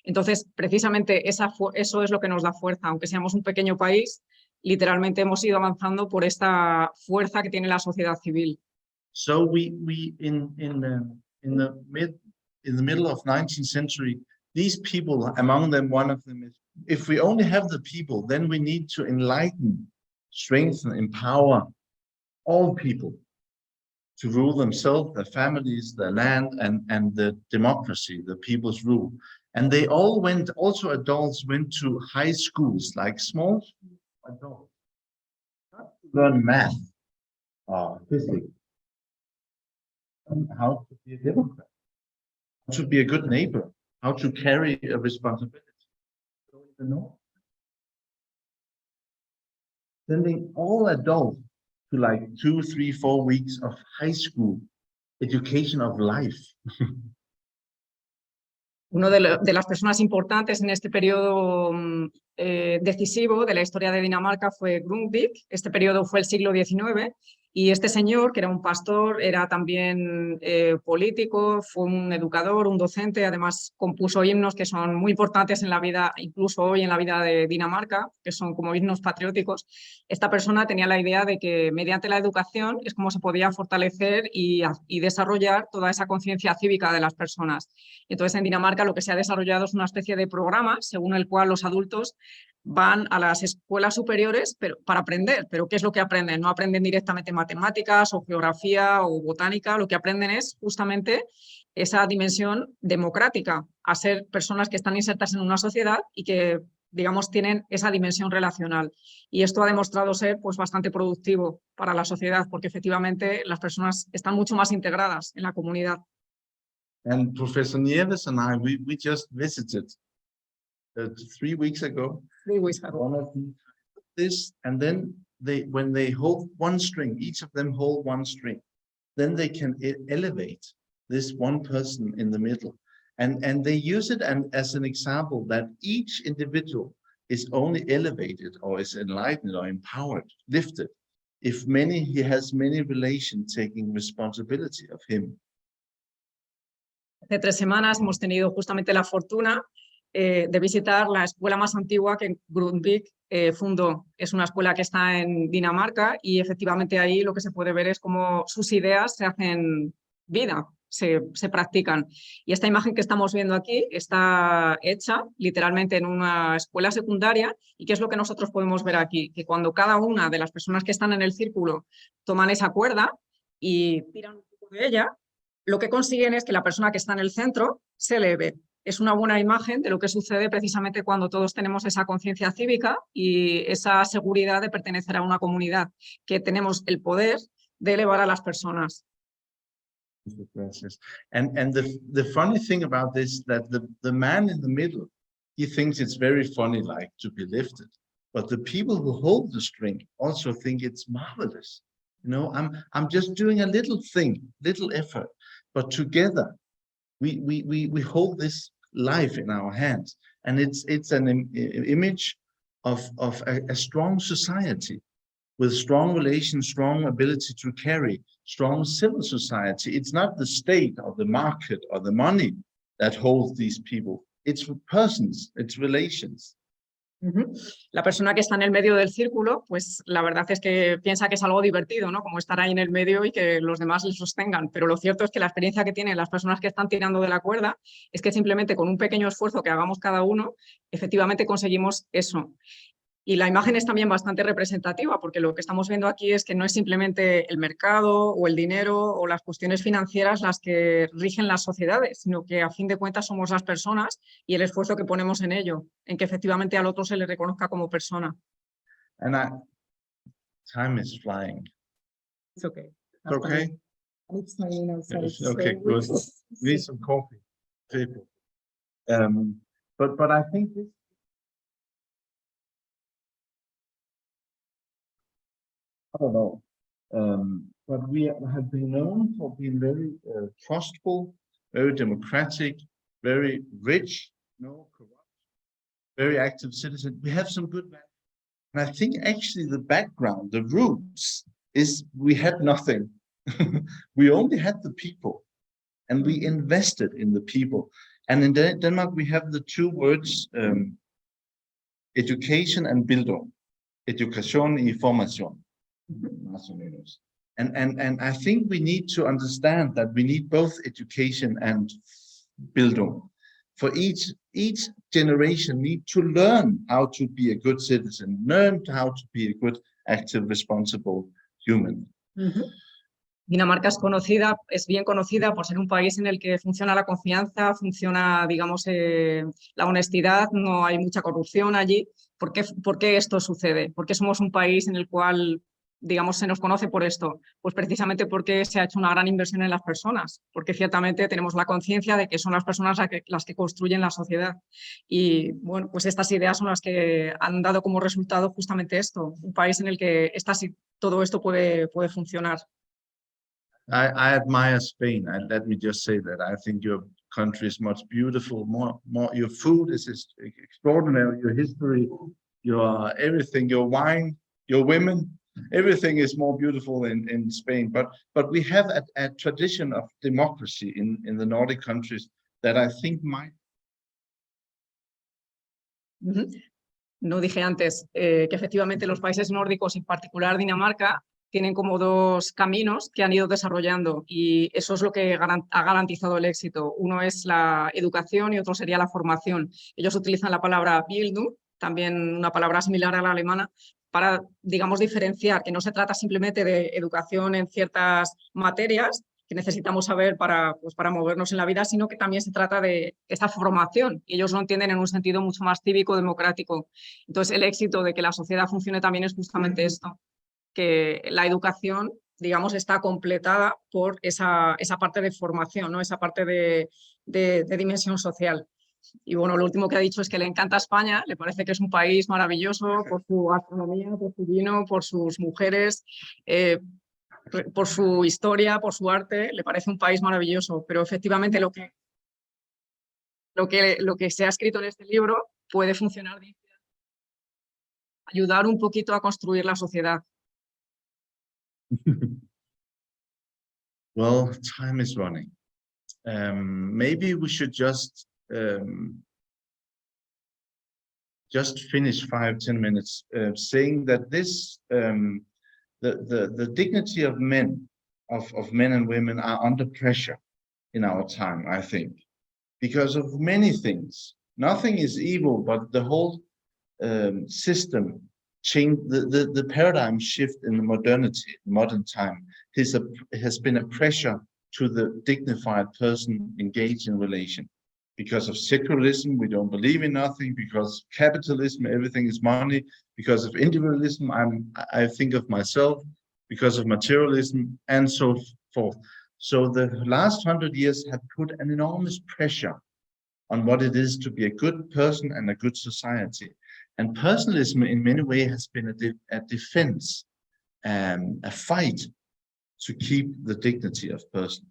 [SPEAKER 1] Entonces, precisamente eso es lo que nos da fuerza. Aunque seamos un pequeño país, literalmente hemos ido avanzando por esta fuerza que tiene la sociedad civil.
[SPEAKER 2] So we in the middle of 19th century, these people, among them, one of them is, if we only have the people, then we need to enlighten, strengthen, empower all people to rule themselves, their families, their land, and the democracy, the people's rule. And they all went, also adults went to high schools, like small adults, not to learn math or physics, how to be a democrat, how to be a good neighbor, how to carry a responsibility. So in the north, sending all adults to like 2, 3, 4 weeks of high school education of life.
[SPEAKER 1] Uno de las personas importantes en este periodo decisivo de la historia de Dinamarca fue Grundtvig. Este periodo fue el siglo XIX y este señor, que era un pastor, era también político, fue un educador, un docente, además compuso himnos que son muy importantes en la vida, incluso hoy en la vida de Dinamarca, que son como himnos patrióticos. Esta persona tenía la idea de que mediante la educación es como se podía fortalecer y desarrollar toda esa conciencia cívica de las personas. Entonces, en Dinamarca lo que se ha desarrollado es una especie de programa según el cual los adultos van a las escuelas superiores para aprender. ¿Pero qué es lo que aprenden? No aprenden directamente matemáticas o geografía o botánica, lo que aprenden es justamente esa dimensión democrática, a ser personas que están insertas en una sociedad y que, digamos, tienen esa dimensión relacional. Y esto ha demostrado ser pues, bastante productivo para la sociedad, porque efectivamente las personas están mucho más integradas en la comunidad.
[SPEAKER 2] And Professor Nieves and I, we just visited 3 weeks ago.
[SPEAKER 1] 3 weeks ago.
[SPEAKER 2] One of this, and then when they hold one string, each of them hold one string, then they can elevate this one person in the middle. And they use it as an example that each individual is only elevated or is enlightened or empowered, lifted, if he has many relations taking responsibility of him.
[SPEAKER 1] Hace 3 semanas hemos tenido justamente la fortuna de visitar la escuela más antigua que Grundtvig fundó. Es una escuela que está en Dinamarca y efectivamente ahí lo que se puede ver es cómo sus ideas se hacen vida, se practican. Y esta imagen que estamos viendo aquí está hecha literalmente en una escuela secundaria. ¿Y qué es lo que nosotros podemos ver aquí? Que cuando cada una de las personas que están en el círculo toman esa cuerda y tiran un poco de ella, lo que consiguen es que la persona que está en el centro se eleve. Es una buena imagen de lo que sucede precisamente cuando todos tenemos esa conciencia cívica y esa seguridad de pertenecer a una comunidad, que tenemos el poder de elevar a las personas.
[SPEAKER 2] And the funny thing about this, that the man in the middle, he thinks it's very funny, like to be lifted. but the people who hold the string also think it's marvelous. You know, I'm just doing a little thing, little effort, but together we hold this life in our hands, and it's an image of a strong society with strong relations, strong ability to carry, strong civil society. It's not the state or the market or the money that holds these people. It's persons, it's relations.
[SPEAKER 1] La persona que está en el medio del círculo, pues la verdad es que piensa que es algo divertido, ¿no? Como estar ahí en el medio y que los demás le sostengan. Pero lo cierto es que la experiencia que tienen las personas que están tirando de la cuerda es que simplemente con un pequeño esfuerzo que hagamos cada uno, efectivamente conseguimos eso. Y la imagen es también bastante representativa, porque lo que estamos viendo aquí es que no es simplemente el mercado o el dinero o las cuestiones financieras las que rigen las sociedades, sino que a fin de cuentas somos las personas y el esfuerzo que ponemos en ello, en que efectivamente al otro se le reconozca como persona.
[SPEAKER 2] Time is flying.
[SPEAKER 1] It's okay.
[SPEAKER 2] It's okay?
[SPEAKER 1] It's fine outside,
[SPEAKER 2] okay, good. We need some coffee. People. But I think this. I don't know, but we have been known for being very trustful, very democratic, very rich, no corrupt, very active citizen. We have some good values. And I think actually the background, the roots, is we had nothing. We only had the people, and we invested in the people. And in Denmark, we have the two words, education and bildung. Education y formación. And I think we need to understand that we need both education and bildung. For each generation need to learn how to be a good citizen, learn how to be a good, active, responsible human.
[SPEAKER 1] Dinamarca es bien conocida por ser un país en el que funciona la confianza, funciona, digamos, la honestidad, no hay mucha corrupción allí. ¿Por qué esto sucede? ¿Por qué somos un país en el cual, digamos, se nos conoce por esto? Pues precisamente porque se ha hecho una gran inversión en las personas, porque ciertamente tenemos la conciencia de que son las personas las que construyen la sociedad. Y bueno, pues estas ideas son las que han dado como resultado justamente esto, un país en el que todo esto puede funcionar.
[SPEAKER 2] I admire Spain, and let me just say that I think your country is much beautiful, more your food is extraordinary, your history, your everything, your wine, your women, everything is more beautiful in Spain. But we have a tradition of democracy in the Nordic countries that I think might.
[SPEAKER 1] No dije antes que efectivamente los países nórdicos, en particular Dinamarca, tienen como dos caminos que han ido desarrollando y eso es lo que ha garantizado el éxito. Uno es la educación y otro sería la formación. Ellos utilizan la palabra Bildung, también una palabra similar a la alemana, para, digamos, diferenciar que no se trata simplemente de educación en ciertas materias que necesitamos saber para movernos en la vida, sino que también se trata de esta formación. Y ellos lo entienden en un sentido mucho más cívico, democrático. Entonces, el éxito de que la sociedad funcione también es justamente esto, que la educación, digamos, está completada por esa parte de formación, ¿no? Esa parte de dimensión social. Y bueno, lo último que ha dicho es que le encanta España, le parece que es un país maravilloso por su gastronomía, por su vino, por sus mujeres, por su historia, por su arte, le parece un país maravilloso. Pero efectivamente lo que se ha escrito en este libro puede funcionar, ayudar un poquito a construir la sociedad.
[SPEAKER 2] Well, time is running. Maybe we should just finish 5-10 minutes saying that this the dignity of men and women are under pressure in our time, I think, because of many things. Nothing is evil, but the whole system change, the paradigm shift in the modern time has been a pressure to the dignified person engaged in relation. Because of secularism, we don't believe in nothing. Because capitalism, everything is money. Because of individualism, I think of myself. Because of materialism, and so forth. So the last 100 years have put an enormous pressure on what it is to be a good person and a good society. And personalism in many ways has been a defense, a fight to keep the dignity of persons.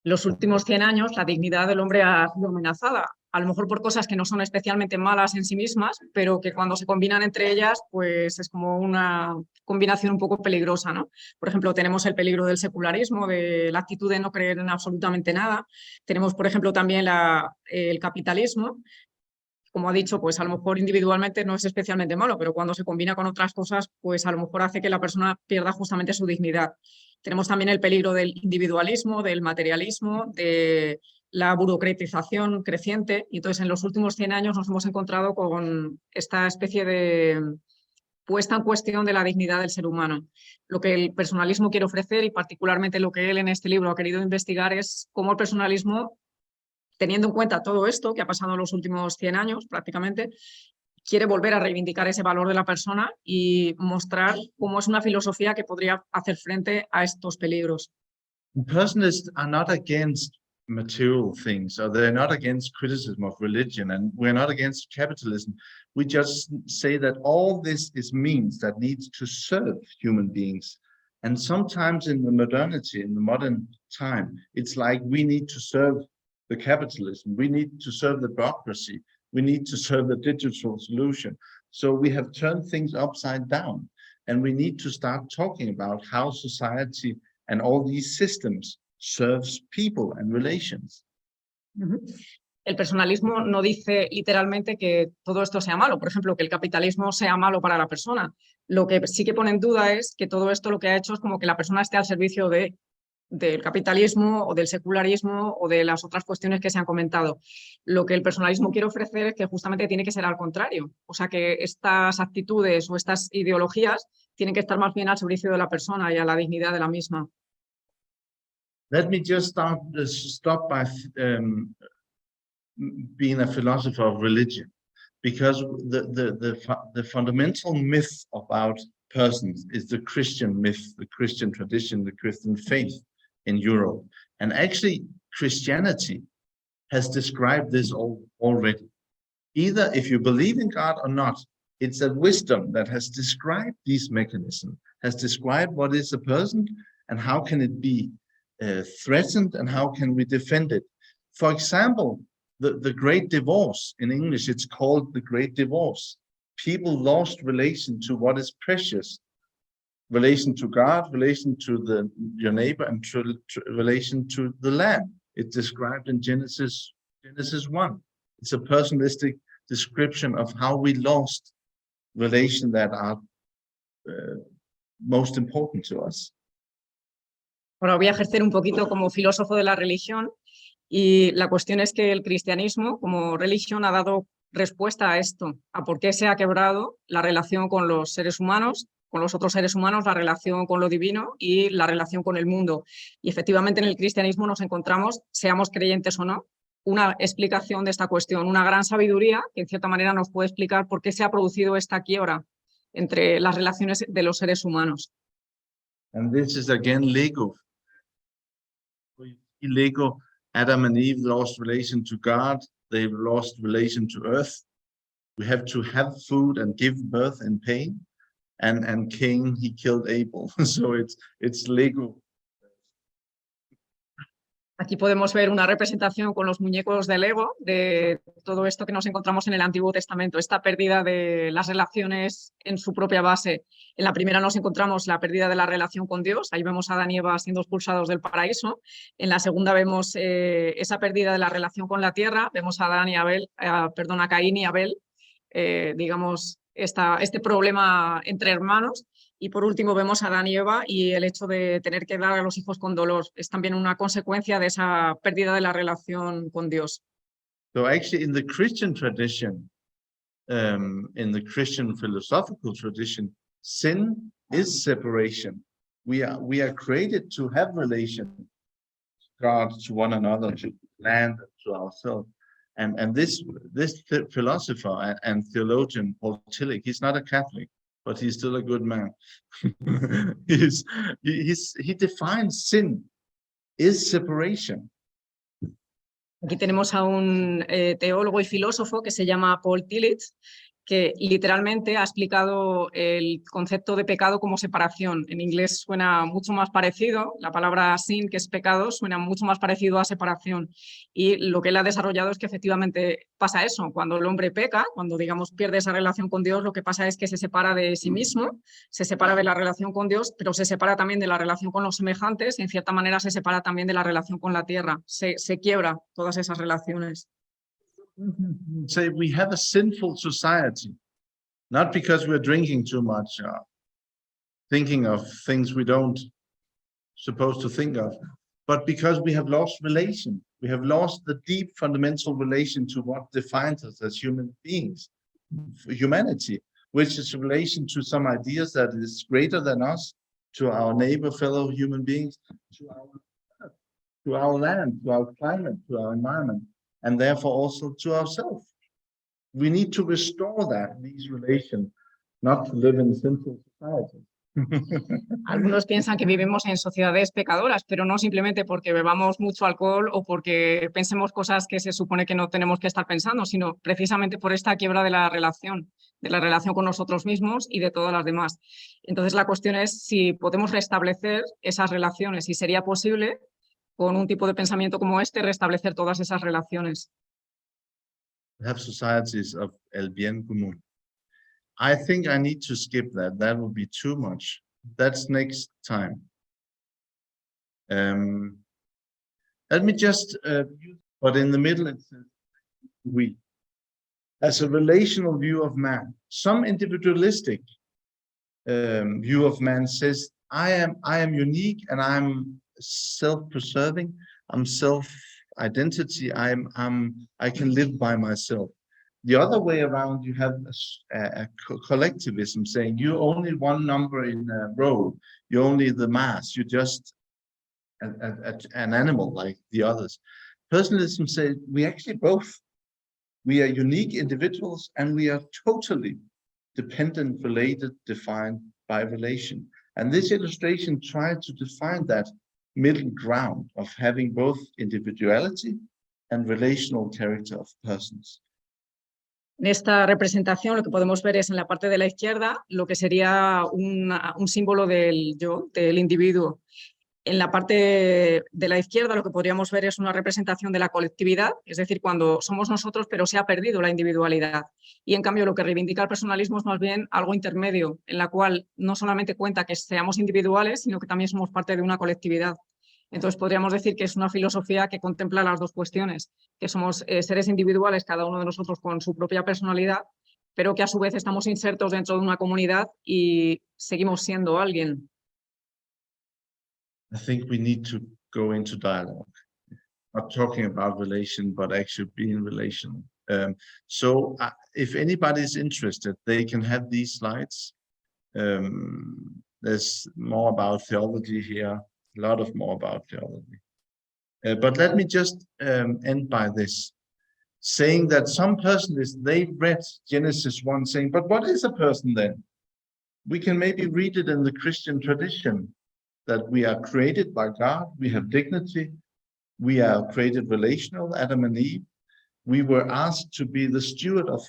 [SPEAKER 1] Los últimos 100 años la dignidad del hombre ha sido amenazada, a lo mejor por cosas que no son especialmente malas en sí mismas, pero que cuando se combinan entre ellas, pues es como una combinación un poco peligrosa, ¿no? Por ejemplo, tenemos el peligro del secularismo, de la actitud de no creer en absolutamente nada. Tenemos, por ejemplo, también el capitalismo. Como ha dicho, pues a lo mejor individualmente no es especialmente malo, pero cuando se combina con otras cosas, pues a lo mejor hace que la persona pierda justamente su dignidad. Tenemos también el peligro del individualismo, del materialismo, de la burocratización creciente. Y entonces en los últimos 100 años nos hemos encontrado con esta especie de puesta en cuestión de la dignidad del ser humano. Lo que el personalismo quiere ofrecer, y particularmente lo que él en este libro ha querido investigar, es cómo el personalismo, teniendo en cuenta todo esto que ha pasado en los últimos 100 años prácticamente, quiere volver a reivindicar ese valor de la persona y mostrar cómo es una filosofía que podría hacer frente a estos peligros.
[SPEAKER 2] Personalists are not against material things, or they're not against criticism of religion, and we're not against capitalism. We just say that all this is means that needs to serve human beings. And sometimes in the modernity, in the modern time, it's like we need to serve the capitalism, we need to serve the bureaucracy, we need to serve the digital solution. So we have turned things upside down, and we need to start talking about how society and all these systems serves people and relations.
[SPEAKER 1] El personalismo no dice literalmente que todo esto sea malo, por ejemplo, que el capitalismo sea malo para la persona. Lo que sí que pone en duda es que todo esto lo que ha hecho es como que la persona esté al servicio del capitalismo o del secularismo o de las otras cuestiones que se han comentado. Lo que el personalismo quiere ofrecer es que justamente tiene que ser al contrario. O sea, que estas actitudes o estas ideologías tienen que estar más bien al servicio de la persona y a la dignidad de la misma.
[SPEAKER 2] Let me just stop by being a philosopher of religion, because the fundamental myth about persons is the Christian myth, the Christian tradition, the Christian faith in Europe. And actually, Christianity has described this already. Either if you believe in God or not, it's a wisdom that has described these mechanisms, has described what is a person and how can it be threatened and how can we defend it. For example, the Great Divorce, in English, it's called the Great Divorce. People lost relation to what is precious, relation to God, relation to your neighbor, and relation to the land. It's described in Genesis 1. It's a personalistic description of how we lost relations that are most important to us.
[SPEAKER 1] Ahora voy a ejercer un poquito como filósofo de la religión, y la cuestión es que el cristianismo como religión ha dado respuesta a esto, a por qué se ha quebrado la relación con los seres humanos, con los otros seres humanos, la relación con lo divino y la relación con el mundo. Y efectivamente en el cristianismo nos encontramos, seamos creyentes o no, una explicación de esta cuestión, una gran sabiduría que en cierta manera nos puede explicar por qué se ha producido esta quiebra entre las relaciones de los seres humanos.
[SPEAKER 2] And this is again Lego. Lego, Adam and Eve lost relation to God. They've lost relation to earth. We have to have food and give birth in pain. And Cain, he killed Abel. So it's Lego.
[SPEAKER 1] Aquí podemos ver una representación con los muñecos de Lego de todo esto que nos encontramos en el Antiguo Testamento, esta pérdida de las relaciones en su propia base. En la primera nos encontramos la pérdida de la relación con Dios, ahí vemos a Adán y Eva siendo expulsados del paraíso. En la segunda vemos esa pérdida de la relación con la tierra, vemos a a Caín y Abel, digamos, este problema entre hermanos. Y por último vemos a Adán y Eva y el hecho de tener que dar a los hijos con dolor. Es también una consecuencia de esa pérdida de la relación con Dios.
[SPEAKER 2] So actually in the Christian tradition, in the Christian philosophical tradition, sin is separation. We are created to have relation to God, to one another, to land, to ourselves. And this philosopher and theologian, Paul Tillich, he's not a Catholic, but he's still a good man. He defines sin is separation.
[SPEAKER 1] Aquí tenemos a un teólogo y filósofo que se llama Paul Tillich, que literalmente ha explicado el concepto de pecado como separación. En inglés suena mucho más parecido, la palabra sin, que es pecado, suena mucho más parecido a separación. Y lo que él ha desarrollado es que efectivamente pasa eso. Cuando el hombre peca, cuando digamos pierde esa relación con Dios, lo que pasa es que se separa de sí mismo, se separa de la relación con Dios, pero se separa también de la relación con los semejantes y en cierta manera se separa también de la relación con la tierra. Se quiebra todas esas relaciones.
[SPEAKER 2] Say we have a sinful society, not because we're drinking too much, thinking of things we don't supposed to think of, but because we have lost relation. We have lost the deep fundamental relation to what defines us as human beings, humanity, which is a relation to some ideas that is greater than us, to our neighbor, fellow human beings, to our land, to our climate, to our environment, and therefore also to ourselves. We need to restore these relations, not to live in sinful society.
[SPEAKER 1] Algunos piensan que vivimos en sociedades pecadoras, pero no simplemente porque bebamos mucho alcohol o porque pensemos cosas que se supone que no tenemos que estar pensando, sino precisamente por esta quiebra de la relación con nosotros mismos y de todas las demás. Entonces la cuestión es si podemos restablecer esas relaciones y sería posible con un tipo de pensamiento como este restablecer todas esas relaciones.
[SPEAKER 2] Have societies of el bien común. I think I need to skip that. That would be too much. That's next time. Let me just, but in the middle it says we. As a relational view of man, some individualistic view of man says, I am unique and I'm self-preserving. I'm self-identity. I can live by myself. The other way around, you have a collectivism saying you're only one number in a row. You're only the mass. You're just an animal like the others. Personalism says we actually both. We are unique individuals and we are totally dependent, related, defined by relation. And this illustration tried to define that middle ground of having both individuality and relational character of persons.
[SPEAKER 1] En esta representación lo que podemos ver es en la parte de la izquierda lo que sería un símbolo del yo, del individuo. En la parte de la izquierda lo que podríamos ver es una representación de la colectividad, es decir, cuando somos nosotros pero se ha perdido la individualidad. Y en cambio lo que reivindica el personalismo es más bien algo intermedio, en la cual no solamente cuenta que seamos individuales, sino que también somos parte de una colectividad. Entonces podríamos decir que es una filosofía que contempla las dos cuestiones, que somos seres individuales, cada uno de nosotros con su propia personalidad, pero que a su vez estamos insertos dentro de una comunidad y seguimos siendo alguien.
[SPEAKER 2] I think we need to go into dialogue, not talking about relation, but actually being relational. So if anybody is interested, they can have these slides. There's more about theology here, a lot of more about theology. But let me just end by this, saying that some personists, they read Genesis 1 saying, but what is a person then? We can maybe read it in the Christian tradition, that we are created by God, we have dignity, we are created relational, Adam and Eve. We were asked to be the steward of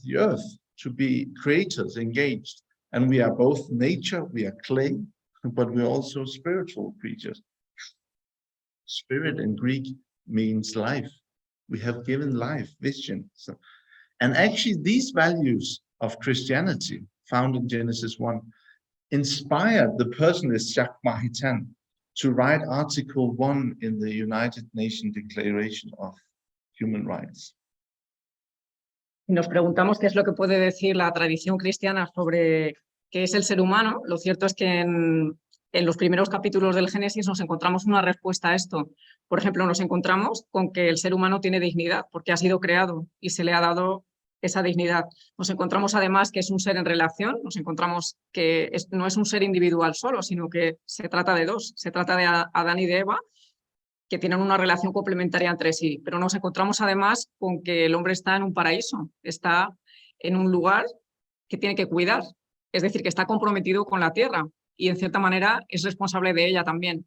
[SPEAKER 2] the earth, to be creators, engaged. And we are both nature, we are clay, but we're also spiritual creatures. Spirit in Greek means life. We have given life, vision. So, and actually these values of Christianity found in Genesis 1 inspired the personalist Jacques Maritain to write Article 1 in the United Nations Declaration of Human Rights.
[SPEAKER 1] Nos preguntamos qué es lo que puede decir la tradición cristiana sobre qué es el ser humano. Lo cierto es que en los primeros capítulos del Génesis nos encontramos una respuesta a esto. Por ejemplo, nos encontramos con que el ser humano tiene dignidad porque ha sido creado y se le ha dado esa dignidad. Nos encontramos además que es un ser en relación, nos encontramos que no es un ser individual solo, sino que se trata de dos, se trata de Adán y de Eva, que tienen una relación complementaria entre sí, pero nos encontramos además con que el hombre está en un paraíso, está en un lugar que tiene que cuidar, es decir, que está comprometido con la tierra y en cierta manera es responsable de ella también.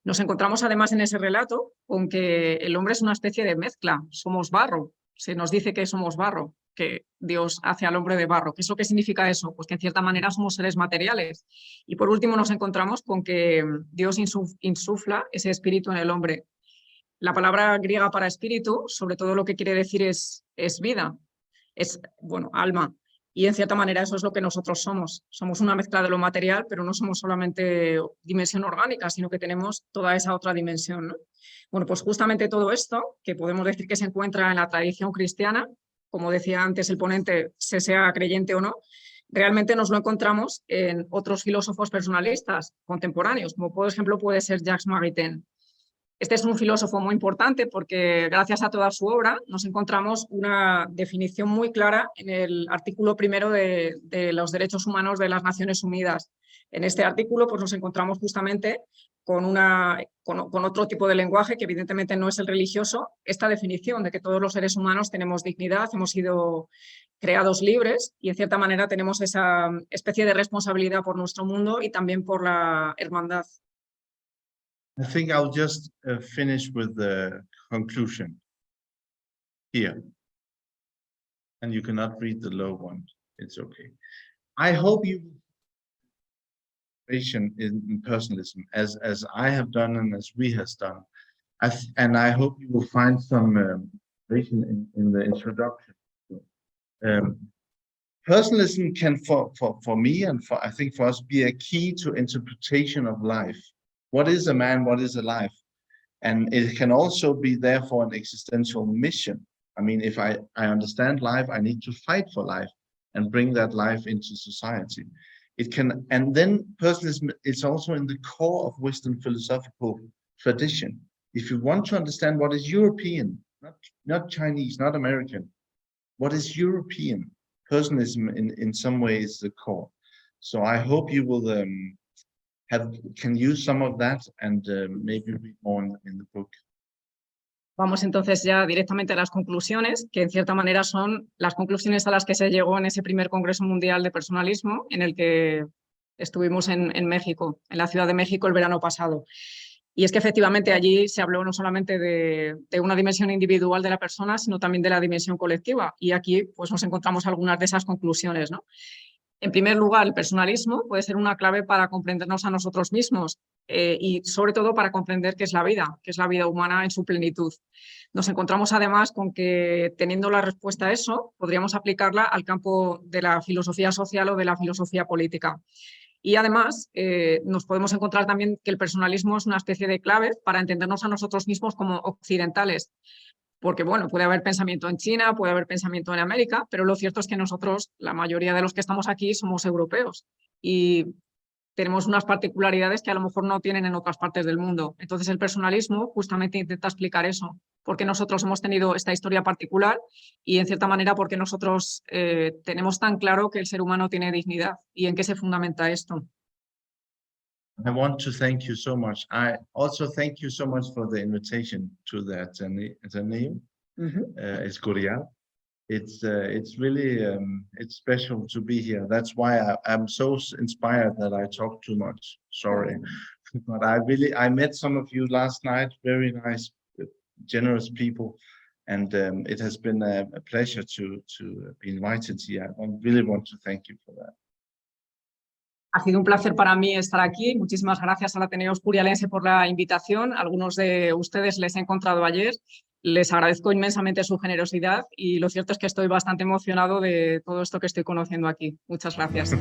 [SPEAKER 1] Nos encontramos además en ese relato con que el hombre es una especie de mezcla, somos barro, se nos dice que somos barro, que Dios hace al hombre de barro. ¿Qué es lo que significa eso? Pues que en cierta manera somos seres materiales. Y por último nos encontramos con que Dios insufla ese espíritu en el hombre. La palabra griega para espíritu, sobre todo lo que quiere decir es vida, es, bueno, alma. Y en cierta manera eso es lo que nosotros somos. Somos una mezcla de lo material, pero no somos solamente dimensión orgánica, sino que tenemos toda esa otra dimensión, ¿no? Bueno, pues justamente todo esto, que podemos decir que se encuentra en la tradición cristiana, como decía antes el ponente, se sea creyente o no, realmente nos lo encontramos en otros filósofos personalistas contemporáneos, como por ejemplo puede ser Jacques Maritain. Este es un filósofo muy importante porque gracias a toda su obra nos encontramos una definición muy clara en el artículo primero de los Derechos Humanos de las Naciones Unidas. En este artículo pues, nos encontramos justamente con otro tipo de lenguaje que evidentemente no es el religioso, esta definición de que todos los seres humanos tenemos dignidad, hemos sido creados libres y en cierta manera tenemos esa especie de responsabilidad por nuestro mundo y también por la hermandad.
[SPEAKER 2] I think I'll just finish with the conclusion here. And you cannot read the low one. It's okay. I hope you in personalism as I have done and as we have done. And I hope you will find some inspiration in the introduction. Personalism can for me and I think for us be a key to interpretation of life. What is a man? What is a life? And it can also be therefore an existential mission. I mean, if I understand life, I need to fight for life and bring that life into society. It can, and then personalism is also in the core of Western philosophical tradition. If you want to understand what is European, not Chinese, not American, what is European, personalism in some way is the core. So I hope you will can use some of that and maybe read more in the book.
[SPEAKER 1] Vamos entonces ya directamente a las conclusiones, que en cierta manera son las conclusiones a las que se llegó en ese primer Congreso Mundial de Personalismo, en el que estuvimos en México, en la Ciudad de México el verano pasado. Y es que efectivamente allí se habló no solamente de una dimensión individual de la persona, sino también de la dimensión colectiva. Y aquí pues, nos encontramos algunas de esas conclusiones, ¿no? En primer lugar, el personalismo puede ser una clave para comprendernos a nosotros mismos y sobre todo para comprender qué es la vida humana en su plenitud. Nos encontramos además con que teniendo la respuesta a eso, podríamos aplicarla al campo de la filosofía social o de la filosofía política. Y además nos podemos encontrar también que el personalismo es una especie de clave para entendernos a nosotros mismos como occidentales. Porque, bueno, puede haber pensamiento en China, puede haber pensamiento en América, pero lo cierto es que nosotros, la mayoría de los que estamos aquí, somos europeos y tenemos unas particularidades que a lo mejor no tienen en otras partes del mundo. Entonces, el personalismo justamente intenta explicar eso, porque nosotros hemos tenido esta historia particular y, en cierta manera, porque nosotros tenemos tan claro que el ser humano tiene dignidad y en qué se fundamenta esto.
[SPEAKER 2] I want to thank you so much. I also thank you so much for the invitation to the Ateneo, Escurialense. It's really it's special to be here. That's why I'm so inspired that I talk too much. Sorry, but I met some of you last night. Very nice, generous people, and it has been a pleasure to be invited here. I really want to thank you for that.
[SPEAKER 1] Ha sido un placer para mí estar aquí. Muchísimas gracias al Ateneo Escurialense por la invitación. Algunos de ustedes les he encontrado ayer. Les agradezco inmensamente su generosidad y lo cierto es que estoy bastante emocionado de todo esto que estoy conociendo aquí. Muchas gracias.